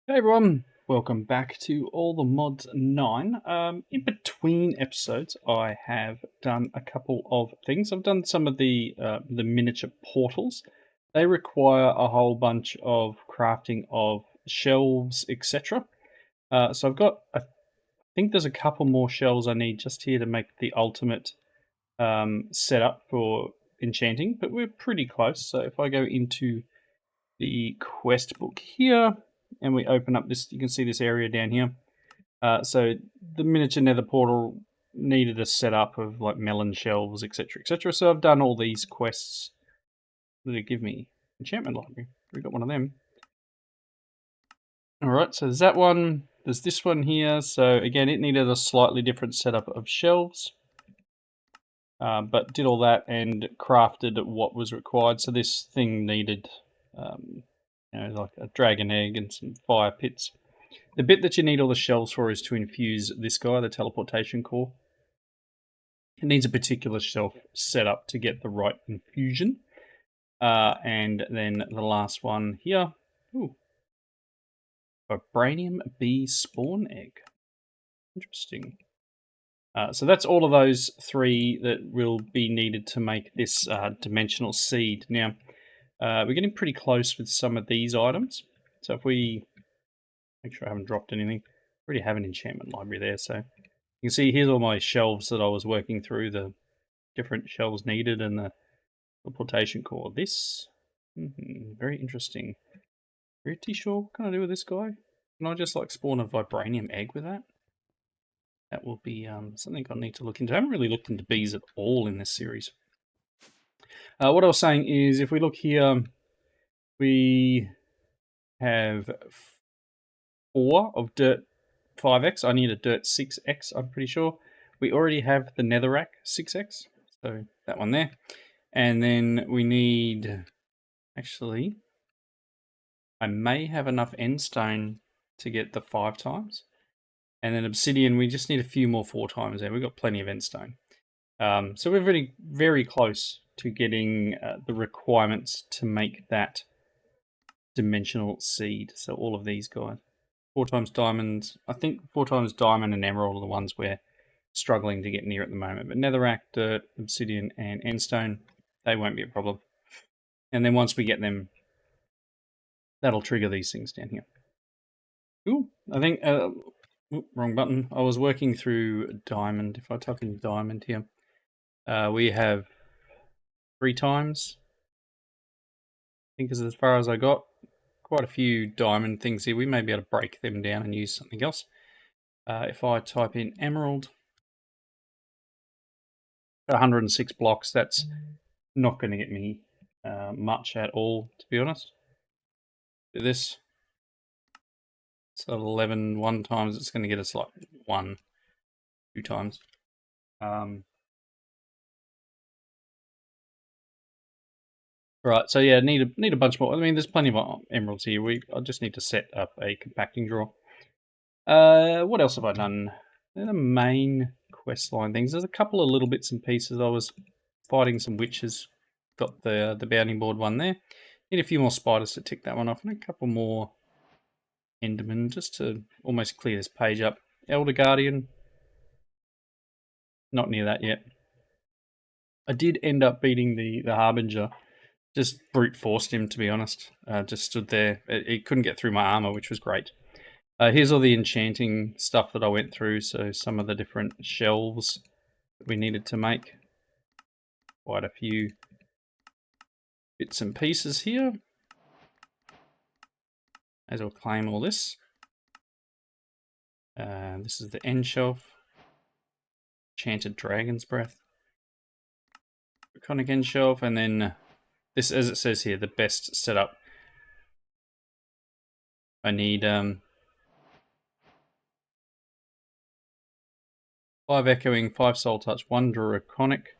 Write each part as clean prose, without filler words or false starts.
Hey everyone, welcome back to All the Mods 9. In between episodes, I have done a couple of things. I've done some of the miniature portals. They require a whole bunch of crafting of shelves, etc. So I think there's a couple more shelves I need just here to make the ultimate setup for enchanting, but we're pretty close. So if I go into the quest book here, and we open up this, you can see this area down here. So the miniature nether portal needed a setup of like melon shelves, etc., etc. So I've done all these quests that give me enchantment library. We got one of them. All right, so there's that one. There's this one here. So again, it needed a slightly different setup of shelves. But did all that and crafted what was required. So this thing needed, like a dragon egg and some fire pits. The bit that you need all the shells for is to infuse this guy, the teleportation core. It needs a particular shelf set up to get the right infusion. And then the last one here. Ooh. Vibranium bee spawn egg. Interesting. So that's all of those three that will be needed to make this dimensional seed. Now, we're getting pretty close with some of these items. So if we make sure I haven't dropped anything, I already have an enchantment library there. So you can see here's all my shelves that I was working through, the different shelves needed and the teleportation core. This, very interesting. Pretty sure what can I do with this guy? Can I just like spawn a vibranium egg with that? That will be something I'll need to look into. I haven't really looked into bees at all in this series. What I was saying is, if we look here, we have 4 of dirt 5x. I need a dirt 6x, I'm pretty sure. We already have the netherrack 6x, so that one there. And then we need, actually, I may have enough endstone to get the 5 times. And then obsidian, we just need a few more 4 times there. We've got plenty of endstone. So we're very, very close to getting the requirements to make that dimensional seed. So all of these guys. 4 times diamonds. I think 4 times diamond and emerald are the ones we're struggling to get near at the moment. But netherrack, dirt, obsidian, and endstone, they won't be a problem. And then once we get them, that'll trigger these things down here. Cool. I think, wrong button. I was working through diamond. If I type in diamond here, we have 3 times. I think is as far as I got. Quite a few diamond things here. We may be able to break them down and use something else. If I type in emerald, 106 blocks, that's not going to get me much at all, to be honest. Do this. So 11 one times, it's going to get us like 1, 2 times. Right, so yeah, need a bunch more. I mean, there's plenty of emeralds here. I just need to set up a compacting drawer. What else have I done? The main quest line things. There's a couple of little bits and pieces. I was fighting some witches. Got the bounding board one there. Need a few more spiders to tick that one off, and a couple more endermen just to almost clear this page up. Elder Guardian. Not near that yet. I did end up beating the Harbinger. Just brute forced him, to be honest. Just stood there. It couldn't get through my armor, which was great. Here's all the enchanting stuff that I went through. So some of the different shelves that we needed to make. Quite a few bits and pieces here. As I'll claim all this. This is the end shelf. Enchanted Dragon's Breath. Draconic end shelf, and then this, as it says here, the best setup. I need 5 echoing, 5 soul touch, 1 draconic,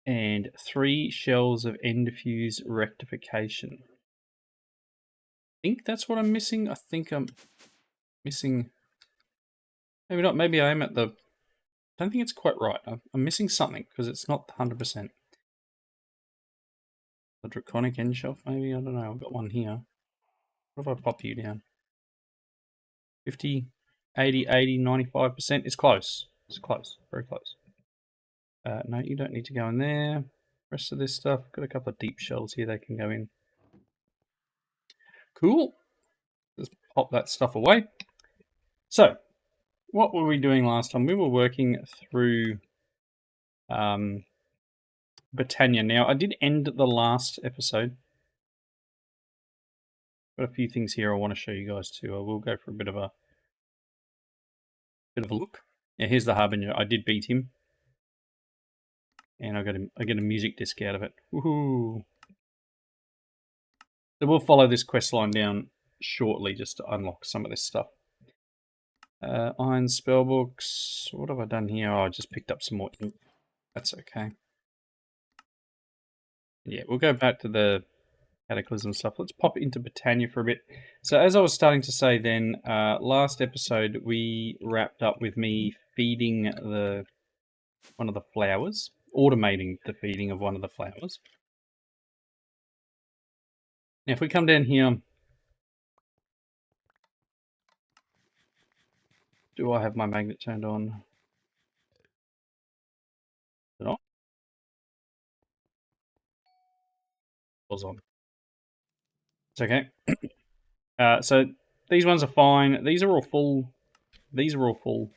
and 3 shells of end fuse rectification. I think that's what I'm missing. I think I'm missing. Maybe not. Maybe I am at the. I don't think it's quite right. I'm missing something because it's not 100%. The draconic end shelf, maybe? I don't know. I've got one here. What if I pop you down? 50, 80, 80, 95%. It's close. It's close. Very close. No, you don't need to go in there. Rest of this stuff, got a couple of deep shells here they can go in. Cool. Just pop that stuff away. So, what were we doing last time? We were working through Britannia. Now, I did end the last episode. Got a few things here I want to show you guys too. I will go for a bit of a look. Yeah, here's the Harbinger. I did beat him. And I get a music disc out of it. Woohoo! So we'll follow this quest line down shortly just to unlock some of this stuff. Iron spellbooks. What have I done here? Oh, I just picked up some more ink. That's okay. Yeah, we'll go back to the Cataclysm stuff. Let's pop into Britannia for a bit. So as I was starting to say then, last episode we wrapped up with me feeding one of the flowers, automating the feeding of one of the flowers. Now if we come down here, do I have my magnet turned on? Not? Was on. It's okay. So these ones are fine. These are all full. These are all full.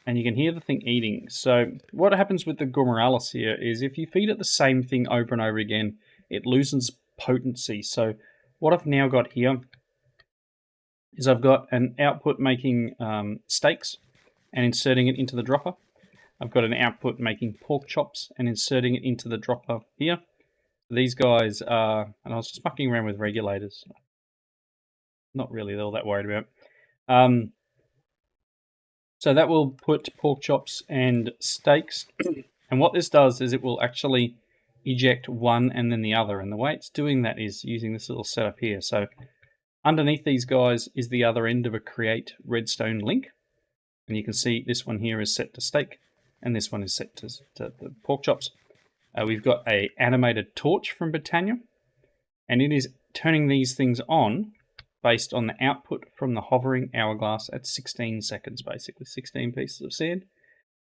And you can hear the thing eating. So what happens with the Gourmeralis here is if you feed it the same thing over and over again, it loses potency. So what I've now got here is I've got an output making steaks and inserting it into the dropper. I've got an output making pork chops and inserting it into the dropper here. These guys are, and I was just mucking around with regulators. Not really all that worried about. So that will put pork chops and steaks. And what this does is it will actually eject one and then the other. And the way it's doing that is using this little setup here. So underneath these guys is the other end of a create redstone link. And you can see this one here is set to steak. And this one is set to the pork chops. We've got a animated torch from Britannia. And it is turning these things on based on the output from the hovering hourglass at 16 seconds, basically 16 pieces of sand.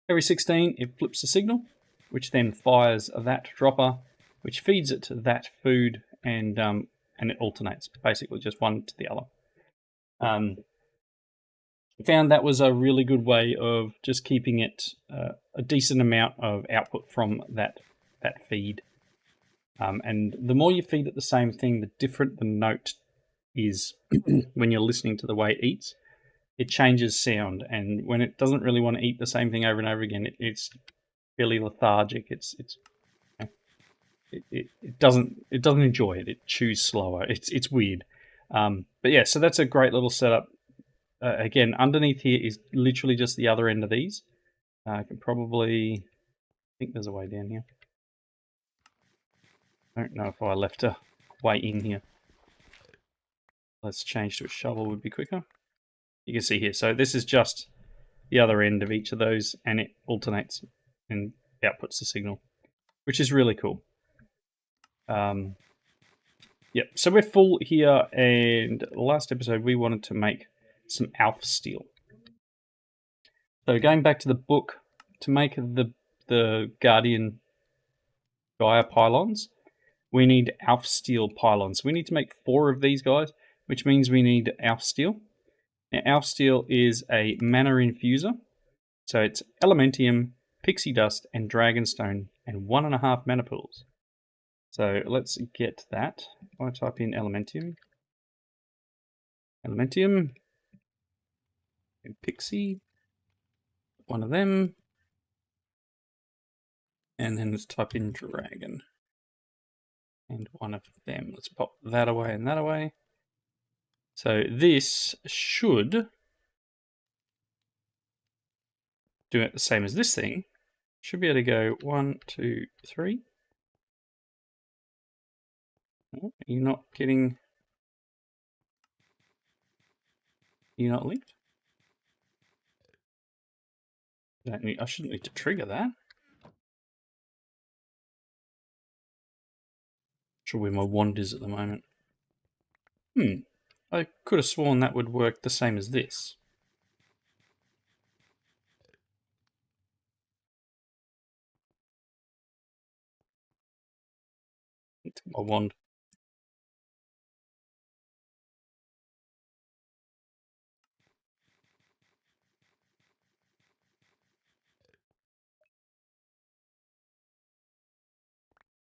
Every 16, it flips the signal, which then fires that dropper, which feeds it to that food, and it alternates, basically just one to the other. Found that was a really good way of just keeping it a decent amount of output from that feed. And the more you feed it the same thing, the different the note is when you're listening to the way it eats. It changes sound, and when it doesn't really want to eat the same thing over and over again, it's fairly lethargic. It doesn't enjoy it. It chews slower. It's weird. But yeah, so that's a great little setup. Again, underneath here is literally just the other end of these. I can probably think there's a way down here. I don't know if I left a way in here. Let's change to a shovel would be quicker. You can see here. So this is just the other end of each of those, and it alternates and outputs the signal, which is really cool. Yep, so we're full here, and last episode we wanted to make some alpha steel. So going back to the book, to make the Guardian Gaia pylons, we need alpha steel pylons. We need to make 4 of these guys, which means we need alpha steel. Now, alpha steel is a mana infuser, so it's elementium, pixie dust, and dragonstone, and 1.5 mana pools. So let's get that. If I type in elementium, and pixie, one of them, and then let's type in dragon, and one of them. Let's pop that away and that away. So this should do it the same as this thing. Should be able to go 1, 2, 3. Oh, you're not getting. You're not linked. I shouldn't need to trigger that. Not sure where my wand is at the moment. I could have sworn that would work the same as this. My wand.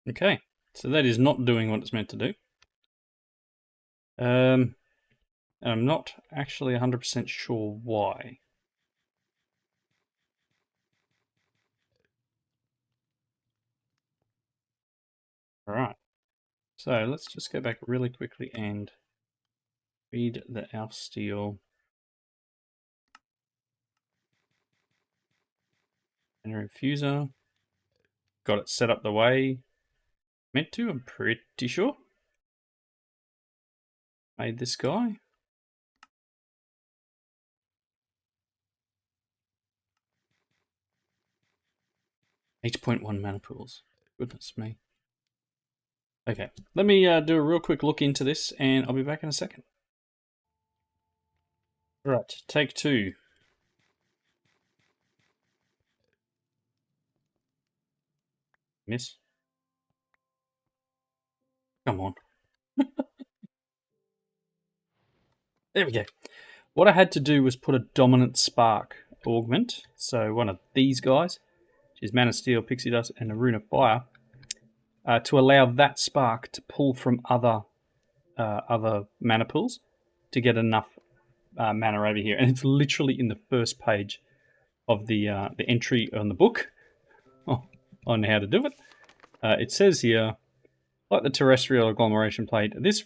Okay, so that is not doing what it's meant to do. I'm not actually 100% sure why. Alright, so let's just go back really quickly and read the Alf Steel and infuser. Got it set up the way meant to, I'm pretty sure. Made this guy. 8.1 mana pools. Goodness me. Okay, let me do a real quick look into this and I'll be back in a second. Right, take two. Miss. Come on. There we go. What I had to do was put a dominant spark augment. So one of these guys, which is Mana Steel, Pixie Dust, and a Rune of Fire, to allow that spark to pull from other mana pools to get enough mana over here. And it's literally in the first page of the entry on the book on how to do it. It says here, like the terrestrial agglomeration plate, this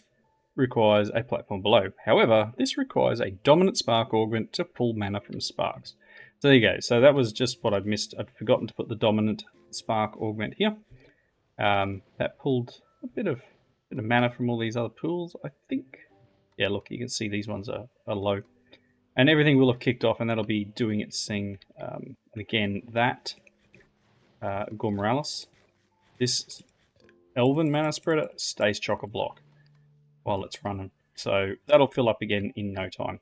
requires a platform below. However, this requires a dominant spark augment to pull mana from sparks. So there you go. So that was just what I'd missed. I'd forgotten to put the dominant spark augment here. That pulled a bit of mana from all these other pools, I think. Yeah, look, you can see these ones are low. And everything will have kicked off, and that'll be doing its thing. And again, that Gormorales, this Elven mana spreader stays chock-a-block while it's running. So that'll fill up again in no time.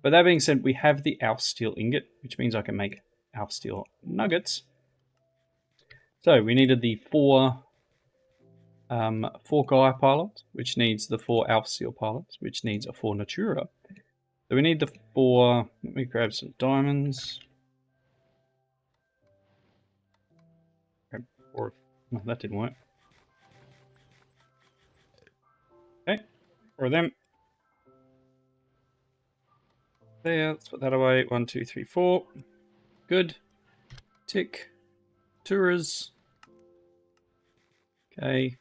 But that being said, we have the Alf Steel ingot, which means I can make Alf Steel nuggets. So we needed the four Gaia pilots, which needs the 4 Alf Steel pilots, which needs a 4 Natura. So we need the 4. Let me grab some diamonds. Grab 4. No, that didn't work. Okay, 4 of them. There, let's put that away. 1, 2, 3, 4. Good. Tick. Turas. Okay.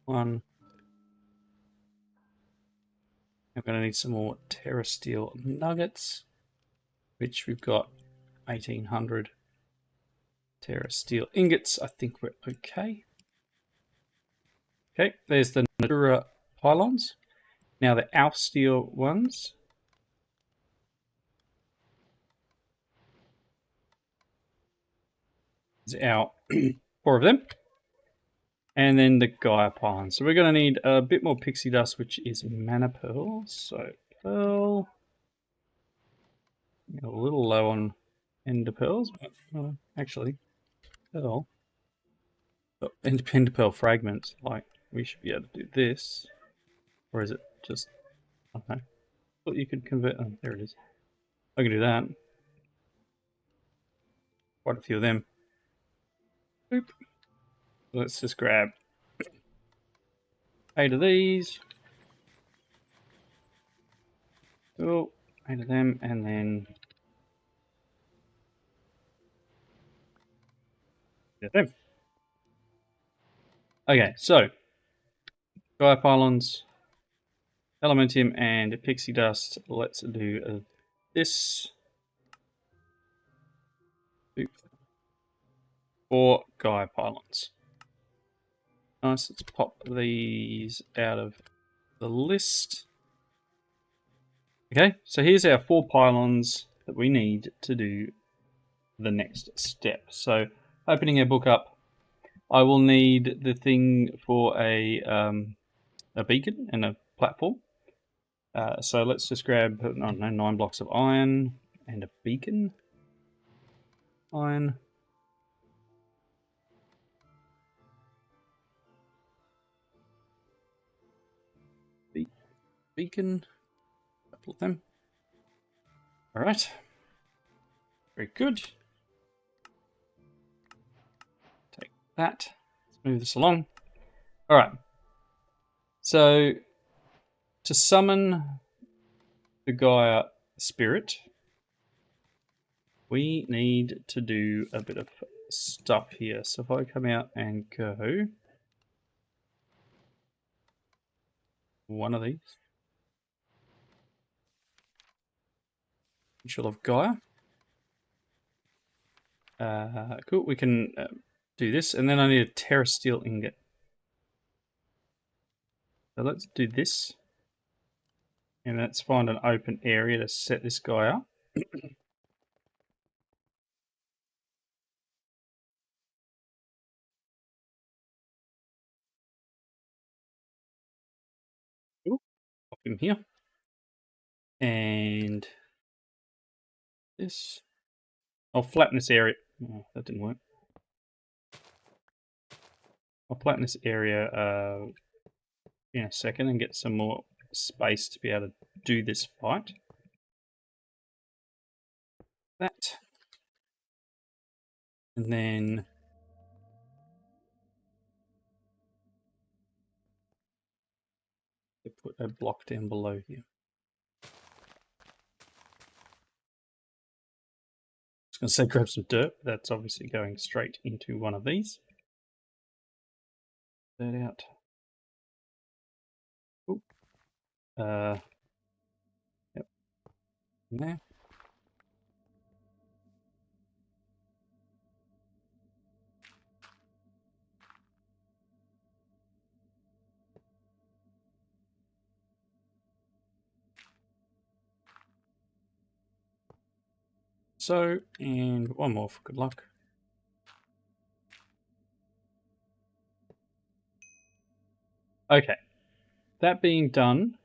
1. I'm going to need some more Terra Steel nuggets, which we've got 1800 Terra Steel ingots. I think we're okay. Okay, there's the Natura pylons. Now the Alf Steel ones. Is our 4 of them. And then the Gaia pylons. So we're going to need a bit more pixie dust, which is mana pearl. So pearl. A little low on ender pearls, but actually, pearl. Oh, ender pearl fragments. Like, we should be able to do this. Or is it just, I don't know. Thought you could convert, oh, there it is. I can do that. Quite a few of them. Boop. Let's just grab 8 of these. Oh, 8 of them, and then 8 of them. Okay, so Gaia pylons, elementium, and pixie dust. Let's do this. Boop. 4 Gaia pylons. Nice, let's pop these out of the list. Okay, so here's our 4 pylons that we need to do the next step. So opening our book up, I will need the thing for a beacon and a platform. So let's just grab, I don't know, 9 blocks of iron and a beacon. Iron. Beacon. A couple of them. Alright. Very good. Take that. Let's move this along. Alright. So, to summon the Gaia spirit, we need to do a bit of stuff here. So if I come out and go one of these, Ritual of Gaia. Cool, we can do this, and then I need a terrasteel ingot. So let's do this, and let's find an open area to set this guy up. Cool. Pop him here, and this. I'll flatten this area. Oh, that didn't work. I'll flatten this area in a second and get some more space to be able to do this fight. That. And then put a block down below here. I was going to say grab some dirt, but that's obviously going straight into one of these. That out. Ooh. Yep. In there. So, and one more for good luck. Okay. That being done,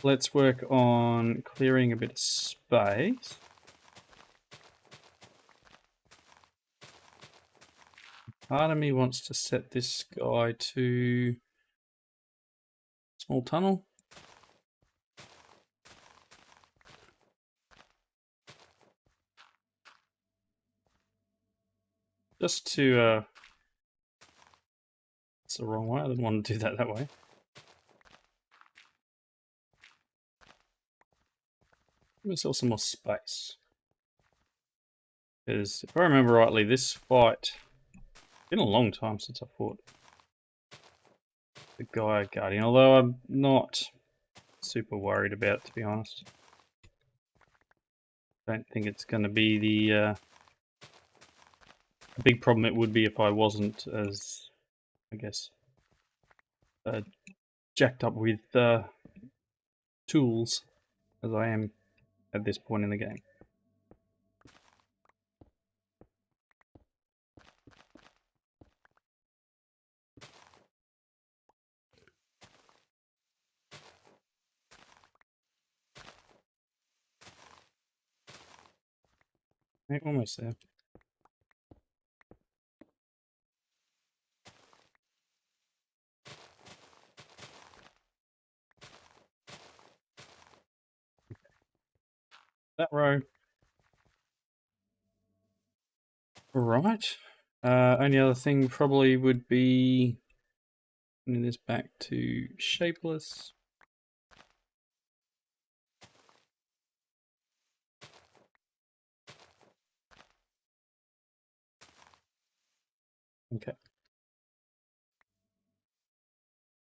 let's work on clearing a bit of space. Part of me wants to set this guy to small tunnel. Just to, that's the wrong way. I didn't want to do that way. Give myself some more space. Because if I remember rightly, this fight, it's been a long time since I fought the Gaia Guardian, although I'm not super worried about it, to be honest. Don't think it's going to be the big problem it would be if I wasn't as, I guess, jacked up with tools as I am at this point in the game. Okay, almost there. That row. Right. Only other thing probably would be putting this back to shapeless. Okay.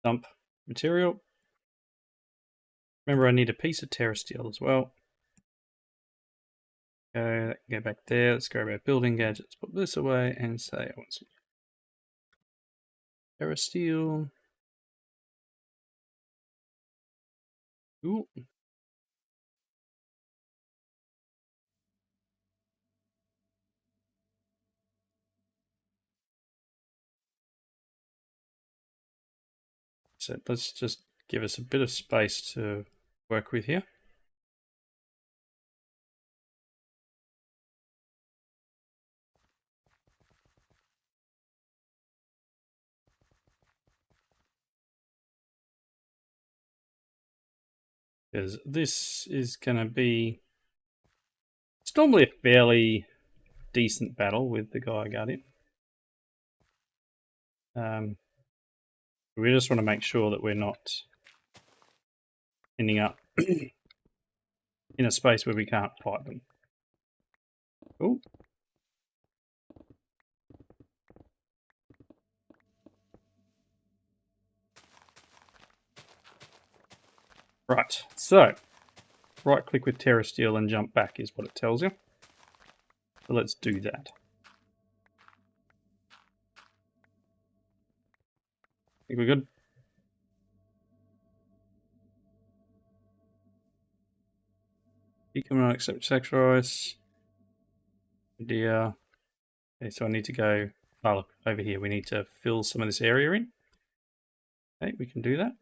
Dump material. Remember, I need a piece of terrasteel as well. Go back there. Let's go about building gadgets. Put this away and say I want some terrasteel. Ooh. So let's just give us a bit of space to work with here. Because this is going to be... It's normally a fairly decent battle with the Gaia Guardian. We just want to make sure that we're not ending up in a space where we can't fight them. Oh. Right, so right click with Terrasteel and jump back is what it tells you. So let's do that. Think we're good? You can not accept sacrifice. Idea. Okay, so I need to go, oh look, over here. We need to fill some of this area in. Okay, we can do that.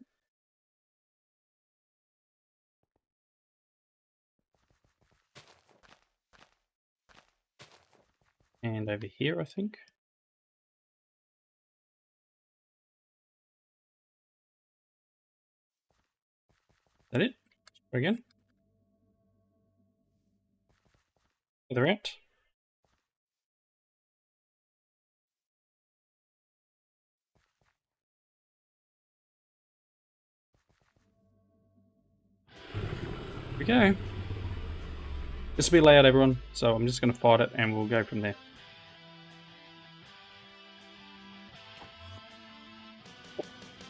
And over here, I think. Is that it? Try again. Further out. Here we go. This will be loud, everyone, so I'm just going to fight it and we'll go from there.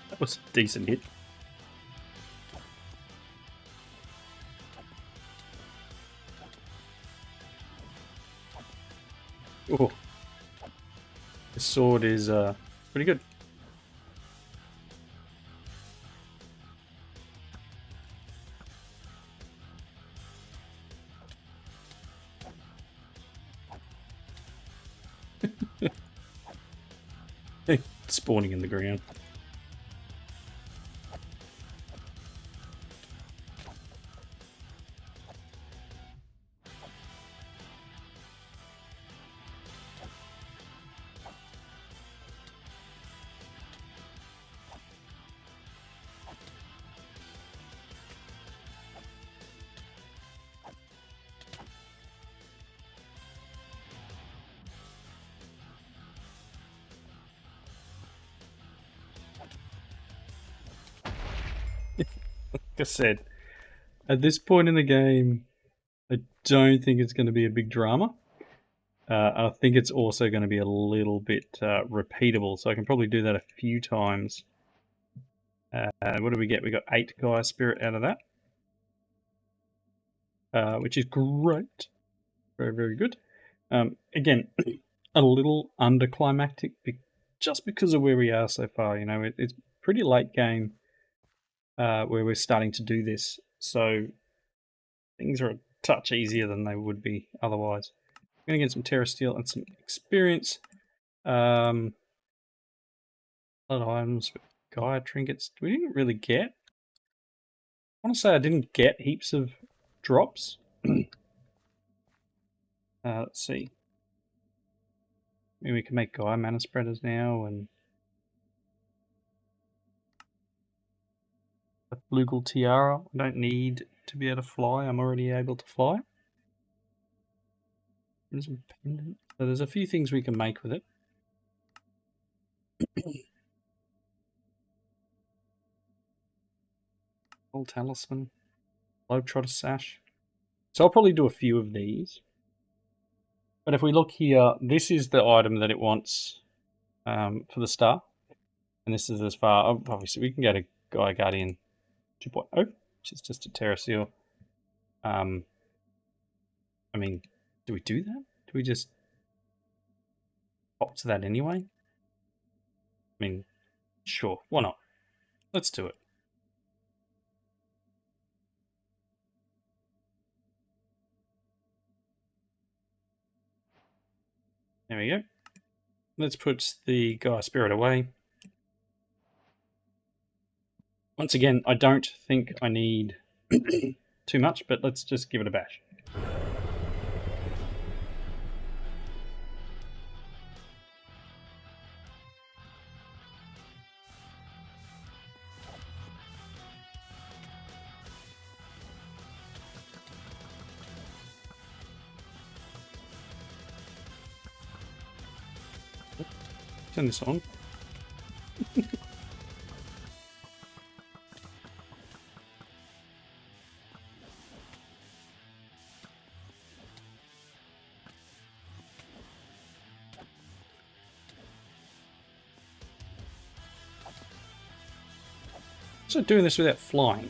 That was a decent hit. Oh, this sword is pretty good. Spawning in the ground. Like I said, at this point in the game, I don't think it's going to be a big drama. I think it's also going to be a little bit repeatable, so I can probably do that a few times. What do we get? We got 8 Gaia Spirit out of that, which is great. Very, very good. Again, a little underclimactic just because of where we are so far. You know, it's pretty late game where we're starting to do this, so things are a touch easier than they would be otherwise. I'm going to get some Terrasteel and some experience. A lot of items, Gaia trinkets. We didn't really get. I want to say I didn't get heaps of drops. Let's see. Maybe we can make Gaia mana spreaders now and a Flugel tiara. I don't need to be able to fly. I'm already able to fly. There's a pendant. So there's a few things we can make with it. Old talisman. Globetrotter sash. So I'll probably do a few of these. But if we look here, this is the item that it wants for the star. And this is as far, obviously we can go to Gaia Guardian 2.0, which is just a Terrasteel. I mean, do we do that? Do we just pop to that anyway? I mean, sure, why not? Let's do it. There we go. Let's put the Gaia Spirit away. Once again, I don't think I need too much, but let's just give it a bash. Turn this on. So doing this without flying.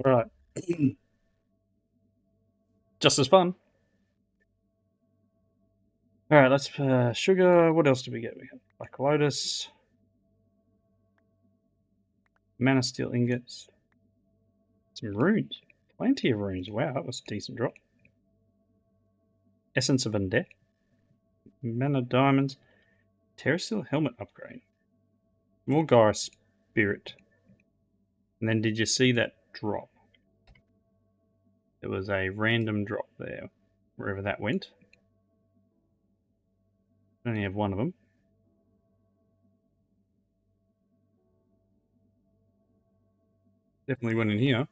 Right. Just as fun. Alright, let's sugar. What else do we get? We have Black Lotus, Mana Steel ingots, some runes. Plenty of runes. Wow, that was a decent drop. Essence of Undeath, Mana Diamonds, Terrasteel Helmet upgrade, more Gaia Spirit. And then did you see that drop? There was a random drop there, wherever that went. I only have one of them. Definitely went in here.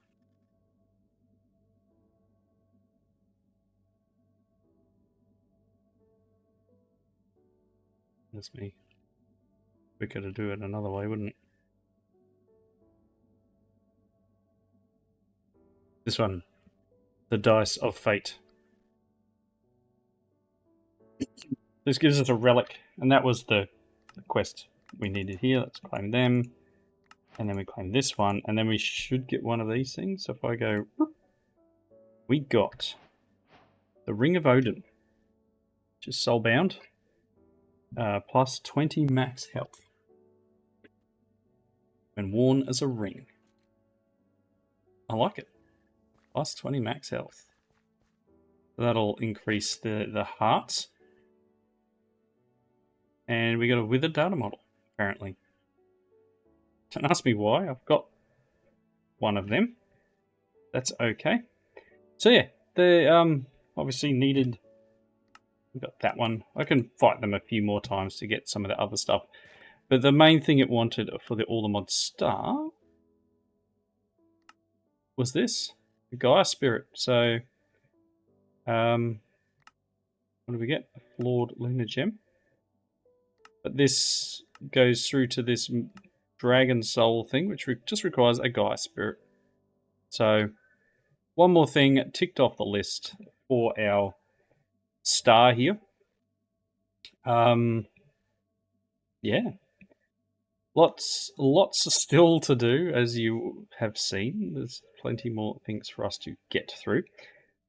That's me. Quicker to do it another way, wouldn't it? This one. The Dice of Fate. This gives us a relic, and that was the quest we needed here. Let's claim them. And then we claim this one, and then we should get one of these things. So if I go... We got the Ring of Odin, which is soulbound. Plus 20 max health when worn as a ring. I like it. Plus 20 max health. That'll increase the hearts. And we got a withered data model, apparently. Don't ask me why. I've got one of them. That's okay. So yeah, they obviously needed... We got that one. I can fight them a few more times to get some of the other stuff. But the main thing it wanted for the All the Mod Star was this. The Gaia Spirit. So, what do we get? A flawed lunar gem. But this goes through to this dragon soul thing, which just requires a Gaia Spirit. So, one more thing ticked off the list for our star here. Yeah. Lots still to do, as you have seen. There's plenty more things for us to get through.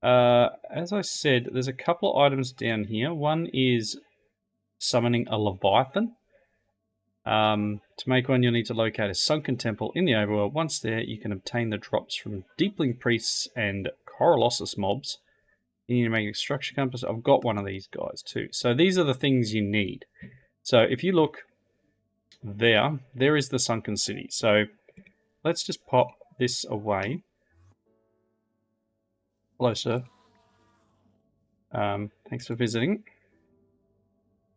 As I said, there's a couple of items down here. One is summoning a Leviathan. To make one, you'll need to locate a sunken temple in the overworld. Once there, you can obtain the drops from Deepling priests and Corolossus mobs. You need to make a structure compass. I've got one of these guys too. So these are the things you need. So if you look there is the sunken city. So let's just pop this away. Hello, sir. Thanks for visiting.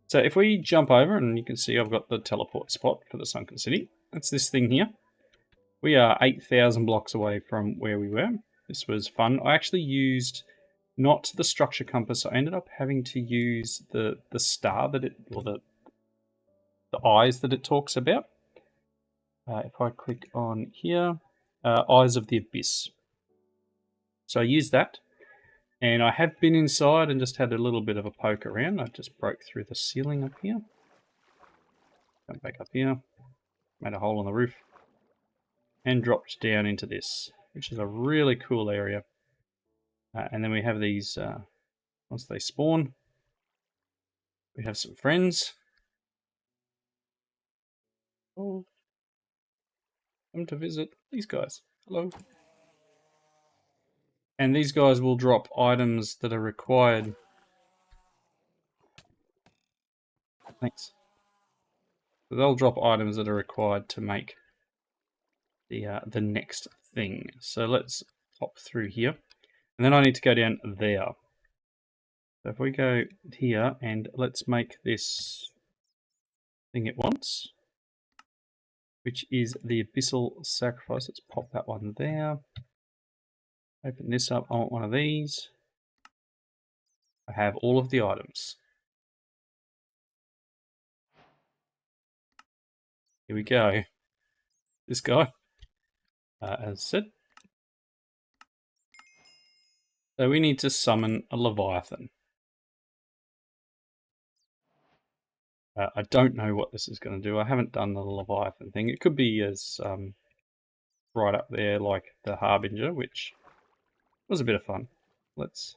So if we jump over, and you can see I've got the teleport spot for the sunken city. That's this thing here. We are 8,000 blocks away from where we were. This was fun. I actually used not the structure compass. I ended up having to use the star that it, or the eyes that it talks about. If I click on here, Eyes of the Abyss. So I used that, and I have been inside and just had a little bit of a poke around. I just broke through the ceiling up here. Come back up here, made a hole in the roof, and dropped down into this, which is a really cool area. And then we have these, once they spawn, we have some friends. Oh, come to visit these guys. Hello. And these guys will drop items that are required. Thanks. So they'll drop items that are required to make the next thing. So let's hop through here. And then I need to go down there. So if we go here and let's make this thing it wants, which is the Abyssal Sacrifice. Let's pop that one there. Open this up. I want one of these. I have all of the items. Here we go. This guy, as said. So we need to summon a Leviathan. I don't know what this is going to do. I haven't done the Leviathan thing. It could be as right up there like the Harbinger, which was a bit of fun. Let's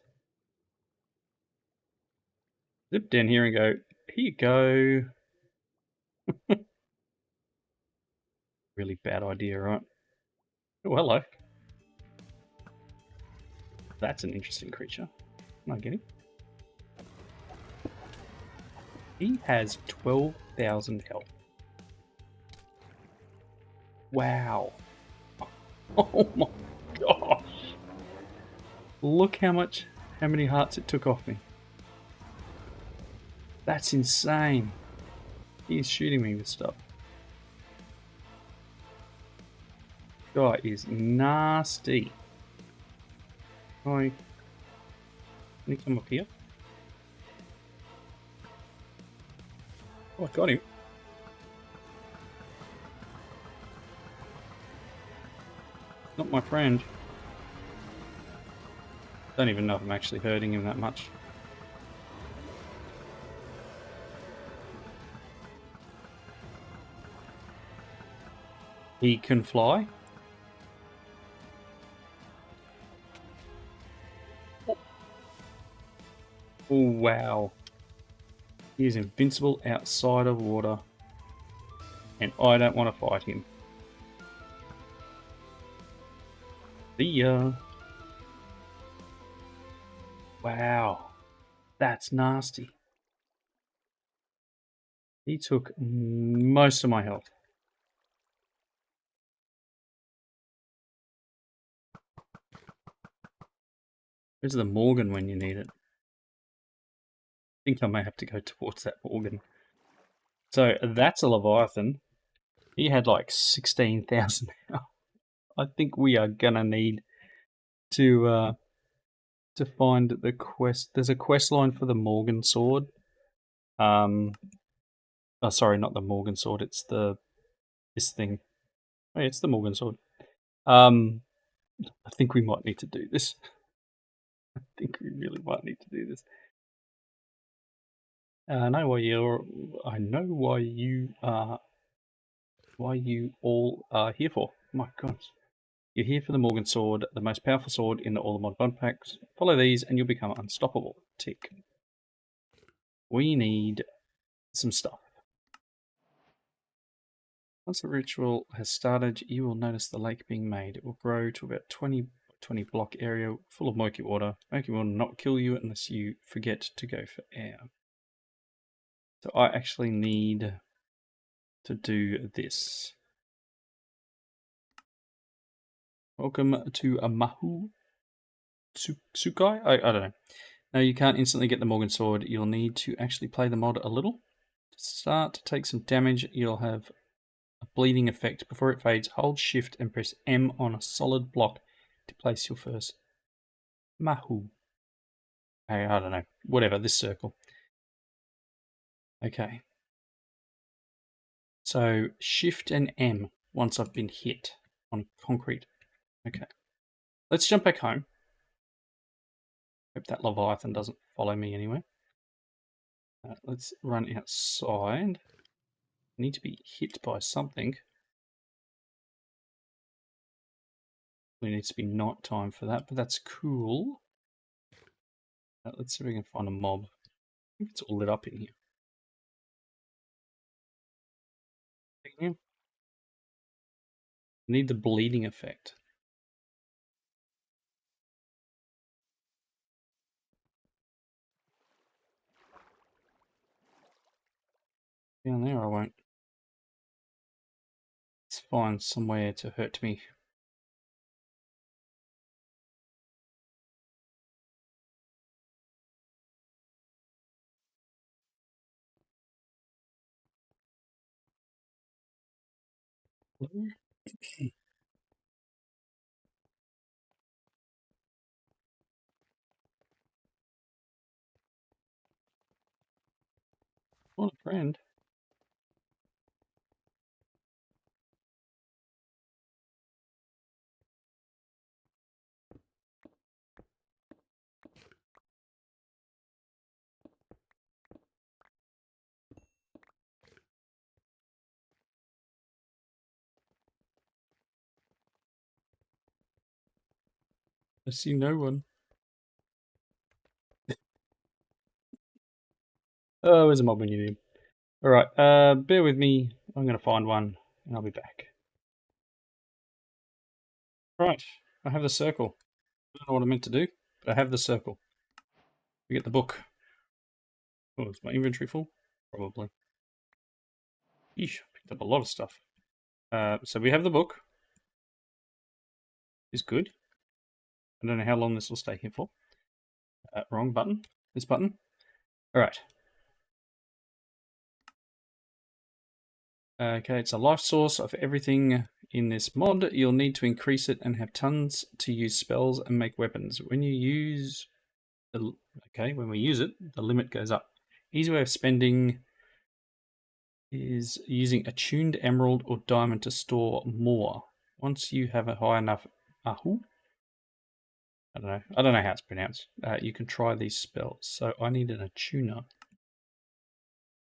zip down here and go, here you go. Really bad idea, right? Oh, hello. That's an interesting creature. Am I getting? He has 12,000 health. Wow. Oh my gosh. Look how many hearts it took off me. That's insane. He's shooting me with stuff. Guy is nasty. Can he come up here? Oh, I got him. Not my friend. Don't even know if I'm actually hurting him that much. He can fly. Oh, wow. He is invincible outside of water. And I don't want to fight him. See ya. Wow. That's nasty. He took most of my health. Where's the Morgan when you need it? I think I may have to go towards that Morgan. So that's a Leviathan. He had like 16,000 now. I think we are gonna need to find the quest. There's a quest line for the Morgan sword. Oh, sorry, not the Morgan sword. It's this thing. Oh, yeah, it's the Morgan sword. I think we might need to do this. I think we really might need to do this. I know why you all are here for. My gosh. You're here for the Morgan Sword, the most powerful sword in all the mod bun packs. Follow these and you'll become unstoppable. Tick. We need some stuff. Once the ritual has started, you will notice the lake being made. It will grow to about 20 block area full of murky water. Murky water will not kill you unless you forget to go for air. So I actually need to do this. Welcome to a Mahu Tsukai? I don't know. Now you can't instantly get the Morgan Sword. You'll need to actually play the mod a little. To start to take some damage, you'll have a bleeding effect. Before it fades, hold shift and press M on a solid block to place your first Mahu. Hey, I don't know. Whatever, this circle. Okay. So shift and M once I've been hit on concrete. Okay. Let's jump back home. Hope that Leviathan doesn't follow me anywhere. Let's run outside. I need to be hit by something. There needs to be night time for that, but that's cool. Let's see if we can find a mob. I think it's all lit up in here. I need the bleeding effect. Down there I won't. Let's find somewhere to hurt me. What a friend. I see no one. Oh, there's a mob when you need him. Alright, bear with me. I'm going to find one and I'll be back. Right, I have the circle. I don't know what I meant to do, but I have the circle. We get the book. Oh, is my inventory full? Probably. Eesh, picked up a lot of stuff. So we have the book. It's good. I don't know how long this will stay here for. Wrong button. This button. Alright. Okay, it's a life source of everything in this mod. You'll need to increase it and have tons to use spells and make weapons. When you use the when we use it, the limit goes up. Easy way of spending is using a tuned emerald or diamond to store more. Once you have a high enough ahu, I don't know how it's pronounced. You can try these spells. So I need an attuna.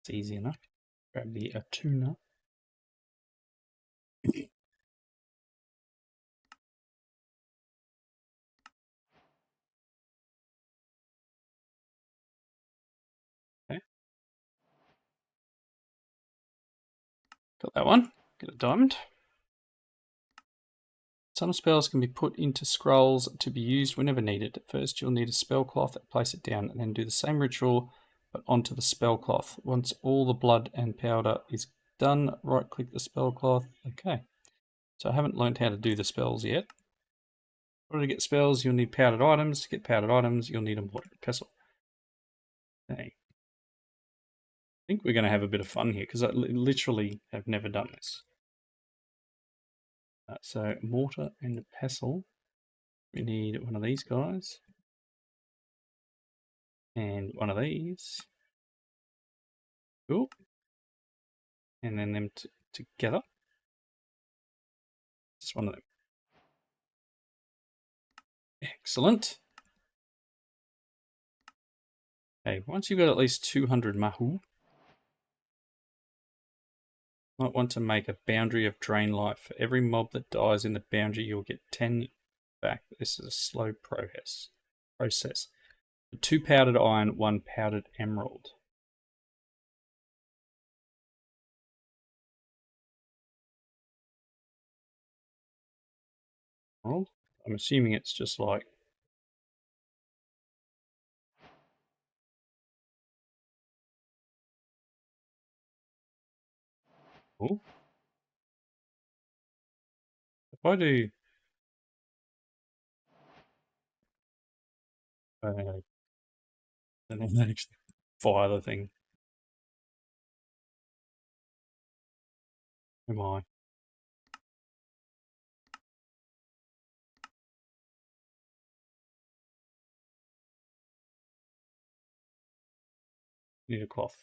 It's easy enough. Grab the attuna. Okay. Got that one. Get a diamond. Some spells can be put into scrolls to be used whenever needed. First, you'll need a spell cloth, place it down, and then do the same ritual, but onto the spell cloth. Once all the blood and powder is done, right-click the spell cloth. Okay, so I haven't learned how to do the spells yet. In order to get spells, you'll need powdered items. To get powdered items, you'll need a mortar and pestle. Okay. I think we're going to have a bit of fun here, because I literally have never done this. So, mortar and pestle. We need one of these guys. And one of these. Cool. And then them together. Just one of them. Excellent. Okay, once you've got at least 200 mahu, you might want to make a boundary of drain life. For every mob that dies in the boundary, you'll get 10 back. This is a slow process. 2 powdered iron, 1 powdered emerald. Well, I'm assuming it's just like... Oh, if I do then I actually fire the thing. Am I? Need a cloth.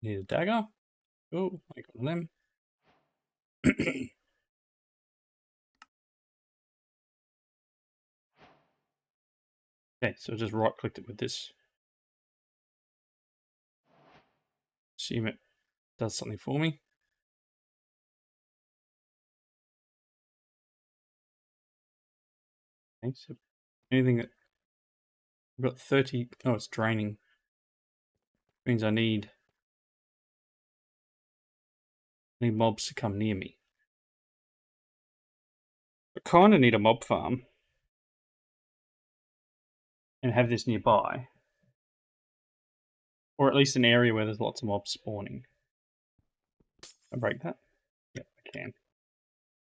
Need a dagger. Oh, I got them. Okay, so I just right clicked it with this. Assume it does something for me. Okay, so anything that... I've got 30... Oh, it's draining. Means I need mobs to come near me. I kind of need a mob farm and have this nearby, or at least an area where there's lots of mobs spawning. Can I break that? Yep, I can.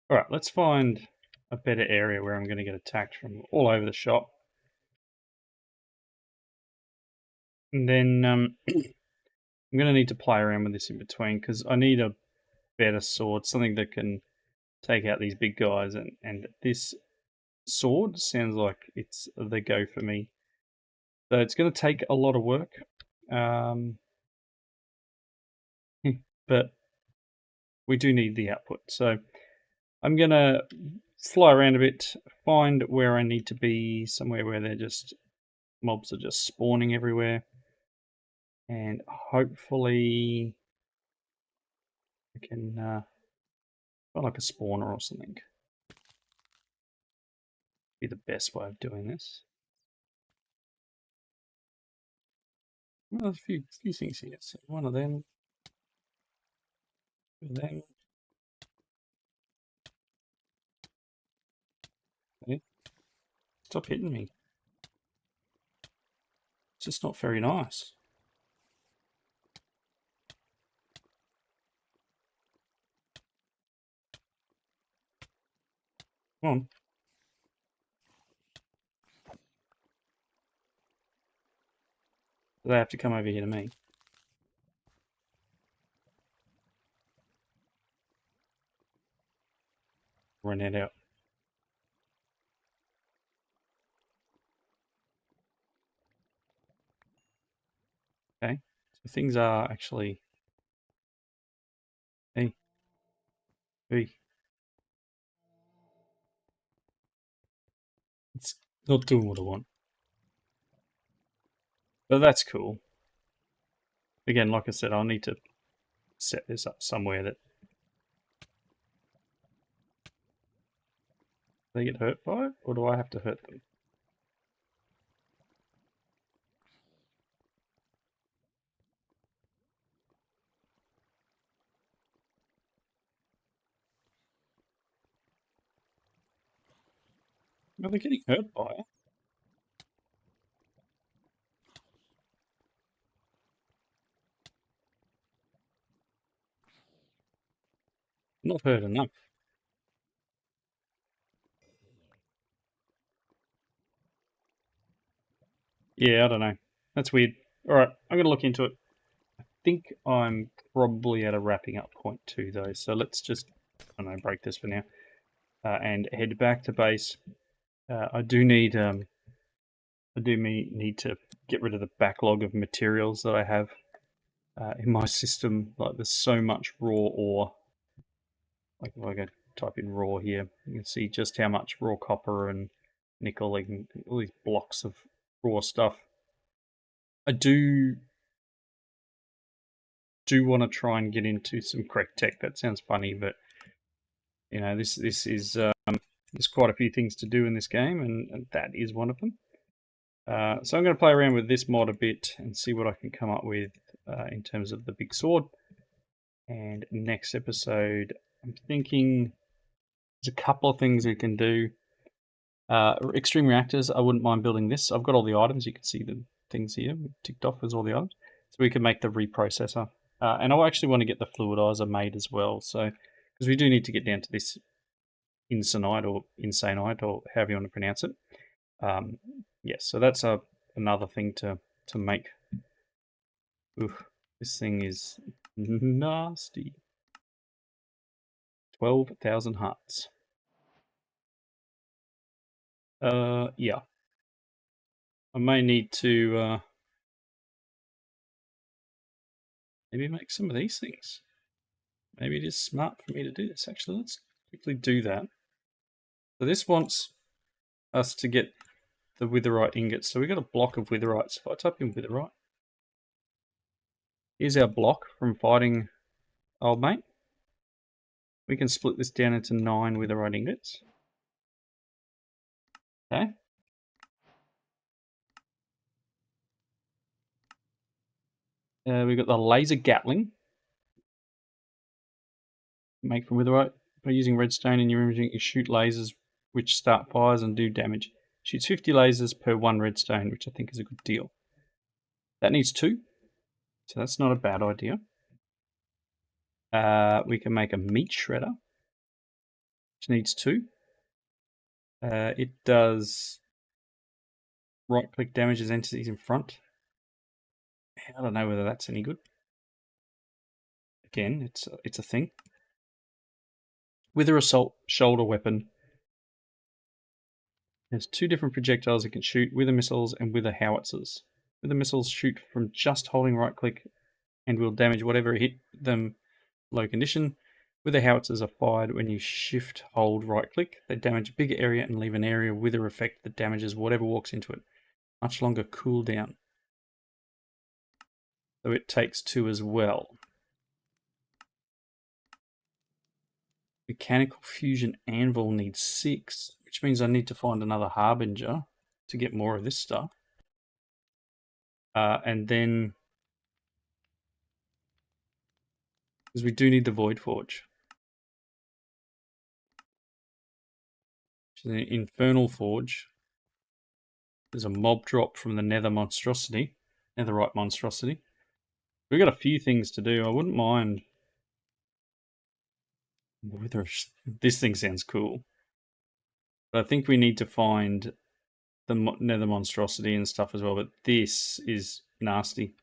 Alright, let's find a better area where I'm going to get attacked from all over the shop. And then I'm going to need to play around with this in between because I need a better sword, something that can take out these big guys. And this sword sounds like it's the go for me. So it's going to take a lot of work. But we do need the output. So I'm going to fly around a bit, find where I need to be, somewhere where they're just... mobs are just spawning everywhere. And hopefully I can find like a spawner or something. Be the best way of doing this. Well, there's a few things here. So one of them, two of them. Okay. Stop hitting me. It's just not very nice. Come on. They have to come over here to me. Run that out. Okay. So things are actually... Hey. Hey. It's not doing what I want. But that's cool. Again, like I said, I'll need to set this up somewhere that they get hurt by it, or do I have to hurt them? Well, they're getting hurt by it. Not hurt enough. Yeah, I don't know. That's weird. Alright, I'm going to look into it. I think I'm probably at a wrapping up point too, though. So let's just, I don't know, break this for now. And head back to base. I do need to get rid of the backlog of materials that I have in my system. Like there's so much raw ore. Like if I go type in raw here, you can see just how much raw copper and nickel, like all these blocks of raw stuff. I do want to try and get into some correct tech. That sounds funny, but you know, this is There's quite a few things to do in this game, and that is one of them. So I'm going to play around with this mod a bit and see what I can come up with in terms of the big sword. And next episode, I'm thinking there's a couple of things we can do. Extreme reactors, I wouldn't mind building this. I've got all the items. You can see the things here ticked off as all the items. So we can make the reprocessor. And I actually want to get the fluidizer made as well. So, because we do need to get down to this insanite or insanite or however you want to pronounce it. Yes, so that's another thing to make. Oof, this thing is nasty. 12,000 hearts. Yeah. I may need to maybe make some of these things. Maybe it is smart for me to do this. Actually, let's quickly do that. So this wants us to get the witherite ingots. So we've got a block of witherites. If I type in witherite, here's our block from fighting old mate. We can split this down into 9 witherite ingots. Okay. We've got the laser gatling. Make from witherite. By using redstone in your imaging, you shoot lasers which start fires and do damage. Shoots 50 lasers per 1 redstone, which I think is a good deal. That needs 2, so that's not a bad idea. We can make a meat shredder, which needs 2. It does right-click damages entities in front. I don't know whether that's any good. Again, it's a thing. Wither assault shoulder weapon. There's 2 different projectiles it can shoot: wither missiles and wither howitzers. Wither missiles shoot from just holding right-click and will damage whatever hit them low condition. Wither howitzers are fired when you shift hold right-click. They damage a bigger area and leave an area wither effect that damages whatever walks into it. Much longer cooldown. So it takes 2 as well. Mechanical fusion anvil needs 6, which means I need to find another harbinger to get more of this stuff. And then, because we do need the void forge, which is an infernal forge. There's a mob drop from the netherite monstrosity. We've got a few things to do. I wouldn't mind. This thing sounds cool. But I think we need to find the nether monstrosity and stuff as well. But this is nasty.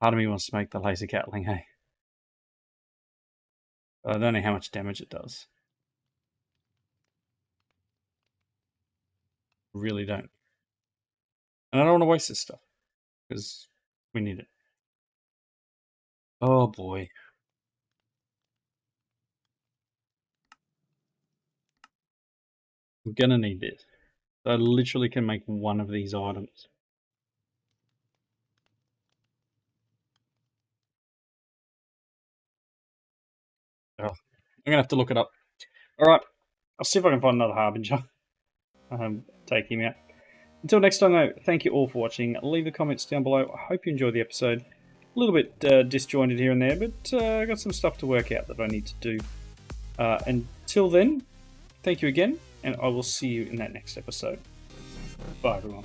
Part of me wants to make the laser gatling, hey? I don't know how much damage it does. Really don't. And I don't want to waste this stuff because we need it. Oh boy. We're gonna need this. I literally can make one of these items. Oh, I'm gonna have to look it up. Alright, I'll see if I can find another harbinger. Take him out. Until next time though, thank you all for watching. Leave the comments down below. I hope you enjoyed the episode. A little bit disjointed here and there, but I got some stuff to work out that I need to do. Until then, thank you again, and I will see you in that next episode. Bye everyone.